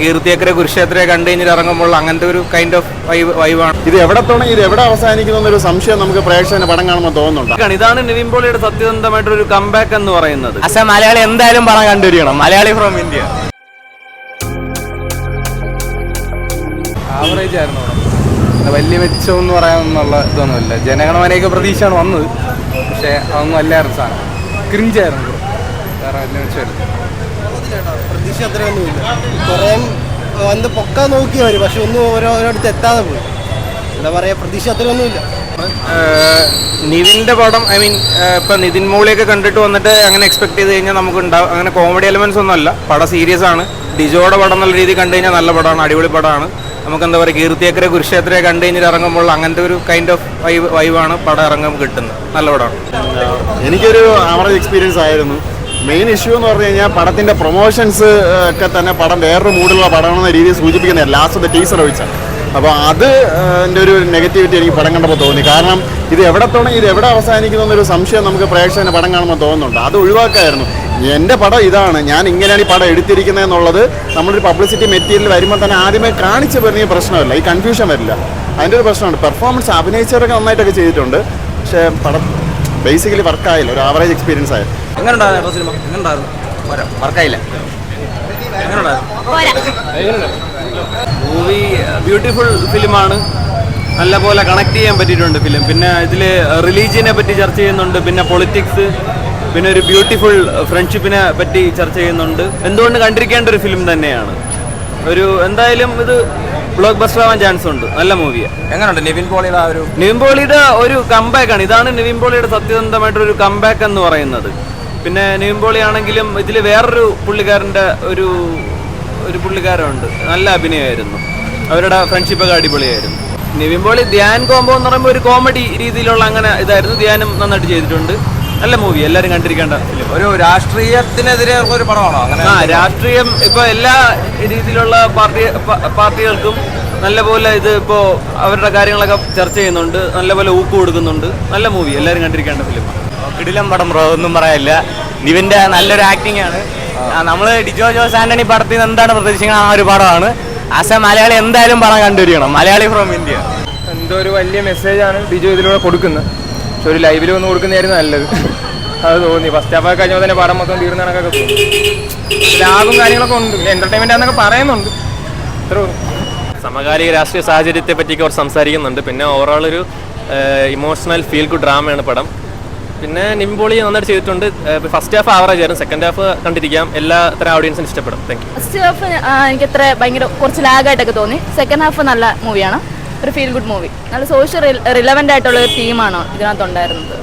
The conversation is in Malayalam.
കീർത്തിയക്കരെ കുരുക്ഷേത്രയെ കണ്ടു കഴിഞ്ഞിട്ട് ഇറങ്ങുമ്പോൾ അങ്ങനത്തെ ഒരു കൈൻഡ് ഓഫ് വൈബാണ്. ഇത് എവിടെ തുടങ്ങി ഇത് എവിടെ അവസാനിക്കുന്ന ഒരു സംശയം നമുക്ക് പ്രേക്ഷകന് പടം കാണുമ്പോൾ തോന്നുന്നുണ്ട്. ഇതാണ് നിവിൻ പോളിയുടെ സത്യസന്ധമായിട്ടൊരു കംബാക്ക് എന്ന് പറയുന്നത്. മലയാളി എന്തായാലും പടം കണ്ടുവരികണം. Malayali from India. ആവറേജ് ആയിരുന്നു വലിയ മെച്ചമെന്ന് പറയാമെന്നുള്ള ഇതൊന്നുമില്ല. ജനഗണമനയൊക്കെ പ്രതീക്ഷയാണ് വന്നത്, പക്ഷേ അതൊന്നും അല്ലായിരുന്നു. സാധനം ക്രിഞ്ചായിരുന്നു, വേറെ വലിയ മെച്ചമായിരുന്നു. പ്രതീക്ഷ അത്രയൊന്നുമില്ല. കുറേ വന്ന് പൊക്കാൻ നോക്കി വരും, പക്ഷെ ഒന്നും ഓരോരുത്തർ എത്താതെ പോയി. എന്താ പറയുക, പ്രതീക്ഷ അത്രയൊന്നുമില്ല. നിവിൻ്റെ പടം ഇപ്പം നിതിൻ മോളിയൊക്കെ കണ്ടിട്ട് വന്നിട്ട് അങ്ങനെ എക്സ്പെക്ട് ചെയ്ത് കഴിഞ്ഞാൽ നമുക്ക് ഉണ്ടാവും. അങ്ങനെ കോമഡി എലമെൻസ് ഒന്നും അല്ല, പടം സീരിയസ് ആണ്. ഡിജോയുടെ പടം എന്നുള്ള രീതി കണ്ടു കഴിഞ്ഞാൽ നല്ല പടമാണ്, അടിപൊളി പടമാണ്. നമുക്ക് എന്താ പറയുക, കീർത്തിയക്കരെ കുരുക്ഷേത്രയെ കണ്ടു കഴിഞ്ഞിട്ട് ഇറങ്ങുമ്പോൾ അങ്ങനത്തെ ഒരു കൈൻഡ് ഓഫ് വൈബാണ് പടം ഇറങ്ങുമ്പോൾ കിട്ടുന്നത്. നല്ല പടമാണ്. എനിക്കൊരു ആവറേജ് എക്സ്പീരിയൻസ് ആയിരുന്നു. മെയിൻ ഇഷ്യൂ എന്ന് പറഞ്ഞു കഴിഞ്ഞാൽ പടത്തിൻ്റെ പ്രൊമോഷൻസ് ഒക്കെ തന്നെ പടം വേറൊരു മൂഡിലുള്ള പടമാണെന്ന രീതിയിൽ സൂചിപ്പിക്കുന്നത് ലാസ്റ്റത്തെ ടീസർ ഒഴിച്ചാൽ. അപ്പോൾ അത് എൻ്റെ ഒരു നെഗറ്റിവിറ്റി എനിക്ക് പടം കണ്ടപ്പോൾ തോന്നി. കാരണം ഇത് എവിടെ തുടങ്ങി ഇത് എവിടെ അവസാനിക്കുന്നൊരു സംശയം നമുക്ക് പ്രേക്ഷകന് പടം കാണുമ്പോൾ തോന്നുന്നുണ്ട്. അത് ഒഴിവാക്കായിരുന്നു. എൻ്റെ പടം ഇതാണ്, ഞാൻ ഇങ്ങനെയാണ് ഈ പടം എടുത്തിരിക്കുന്നത് എന്നുള്ളത് നമ്മളൊരു പബ്ലിസിറ്റി മെറ്റീരിയൽ വരുമ്പോൾ തന്നെ ആദ്യമേ കാണിച്ച് പറഞ്ഞ പ്രശ്നമല്ല, ഈ കൺഫ്യൂഷൻ വരില്ല. അതിൻ്റെ ഒരു പ്രശ്നമുണ്ട്. പെർഫോമൻസ് അഭിനയിച്ചവരൊക്കെ നന്നായിട്ടൊക്കെ ചെയ്തിട്ടുണ്ട്, പക്ഷേ പടം ബേസിക്കലി വർക്കായില്ല. ഒരു ആവറേജ് എക്സ്പീരിയൻസ് ആയിരുന്നു. എങ്ങനെ ഉണ്ടായിരുന്നു സിനിമ? എങ്ങനെ ഉണ്ടായിരുന്നു? വർക്കായില്ല. മൂവി ബ്യൂട്ടിഫുൾ ഫിലിമാണ്. നല്ലപോലെ കണക്ട് ചെയ്യാൻ പറ്റിയിട്ടുണ്ട് ഫിലിം. പിന്നെ ഇതിൽ റിലീജിയനെ പറ്റി ചർച്ച ചെയ്യുന്നുണ്ട്, പിന്നെ പൊളിറ്റിക്സ്, പിന്നെ ഒരു ബ്യൂട്ടിഫുൾ ഫ്രണ്ട്ഷിപ്പിനെ പറ്റി ചർച്ച ചെയ്യുന്നുണ്ട്. എന്തുകൊണ്ട് കണ്ടിരിക്കേണ്ട ഒരു ഫിലിം തന്നെയാണ്. ഒരു എന്തായാലും ഇത് ബ്ലോക്ക് ബസ്റ്റർ ആവാൻ ചാൻസ് ഉണ്ട്. നല്ല മൂവിയാണ്. എങ്ങനെയുണ്ട് നിവിൻ പോളിയുടെ ഒരു കംബാക്കാണ്. ഇതാണ് നിവിൻ പോളിയുടെ സത്യസന്ധമായിട്ടൊരു കംബാക്ക് എന്ന് പറയുന്നത്. പിന്നെ നിവിൻ പോളി ആണെങ്കിലും ഇതിൽ വേറൊരു പുള്ളിക്കാരൻ്റെ ഒരു പുള്ളിക്കാരുണ്ട്, നല്ല അഭിനയമായിരുന്നു. അവരുടെ ഫ്രണ്ട്ഷിപ്പൊക്കെ അടിപൊളിയായിരുന്നു. നിവിൻ പോളി ധ്യാൻ കോംബോ എന്ന് പറയുമ്പോൾ ഒരു കോമഡി രീതിയിലുള്ള അങ്ങനെ ഇതായിരുന്നു. ധ്യാനം നന്നായിട്ട് ചെയ്തിട്ടുണ്ട്. നല്ല മൂവി, എല്ലാവരും കണ്ടിരിക്കേണ്ട ഫിലിം. ഒരു രാഷ്ട്രീയത്തിനെതിരെ ഒരു പടമാണോ? അങ്ങനെ രാഷ്ട്രീയം ഇപ്പോൾ എല്ലാ രീതിയിലുള്ള പാർട്ടികൾക്കും നല്ലപോലെ ഇത് ഇപ്പോൾ അവരുടെ കാര്യങ്ങളൊക്കെ ചർച്ച ചെയ്യുന്നുണ്ട്, നല്ലപോലെ ഊക്ക് കൊടുക്കുന്നുണ്ട്. നല്ല മൂവി, എല്ലാവരും കണ്ടിരിക്കേണ്ട ഫിലിമാണ്. കിടിലം പടം ബ്രോ, ഒന്നും പറയാനില്ല. നിവിൻ്റെ നല്ലൊരു ആക്ടിങ് ആണ്. നമ്മൾ ഡിജോ ജോസ് ആന്റണി പടത്തിൽ നിന്ന് എന്താണ് പ്രതീക്ഷിക്കുന്നത് ആ ഒരു പടമാണ്. മലയാളി എന്തായാലും പടം കണ്ടുവരികണം. Malayali from India. എന്തോ ഒരു വലിയ മെസ്സേജാണ് ഡിജോ ഇതിലൂടെ കൊടുക്കുന്നത്, പക്ഷെ ഒരു ലൈവിൽ വന്ന് കൊടുക്കുന്നതായിരുന്നു നല്ലത്. അത് തോന്നി. ഫസ്റ്റ് ഹാഫ് ഒക്കെ കഴിഞ്ഞപ്പോൾ തന്നെ പടം മൊത്തം തീർന്ന കണക്കൊക്കെ തോന്നി. ലാഭം കാര്യങ്ങളൊക്കെ ഉണ്ട്, പിന്നെ എൻ്റർടൈൻമെൻ്റ് ആണെന്നൊക്കെ പറയുന്നുണ്ട്. ഇത്ര സമകാലിക രാഷ്ട്രീയ സാഹചര്യത്തെ പറ്റിയൊക്കെ അവർ സംസാരിക്കുന്നുണ്ട്. പിന്നെ ഓവറോൾ ഒരു ഇമോഷണൽ ഫീൽ ഗുഡ് ഡ്രാമയാണ് പടം. പിന്നെ നിവിൻ പോളി നന്നായിട്ട് ചെയ്തിട്ടുണ്ട്. ഫസ്റ്റ് ഹാഫ് ആവറേജ് ആയിരുന്നു, സെക്കൻഡ് ഹാഫ് കണ്ടിരിക്കാം. എല്ലാ തരം ഓഡിയൻസിനും ഇഷ്ടപ്പെടും. Thank you. ഫസ്റ്റ് ഹാഫ് എനിക്ക് അത്ര ഭയങ്കര കുറച്ച് ലാഗായിട്ടൊക്കെ തോന്നി. സെക്കൻഡ് ഹാഫ് നല്ല മൂവിയാണ്, ഒരു ഫീൽ ഗുഡ് മൂവി. നല്ല സോഷ്യൽ റിലവൻ്റ് ആയിട്ടുള്ള ഒരു തീമാണ് ഇതിനകത്തുണ്ടായിരുന്നത്.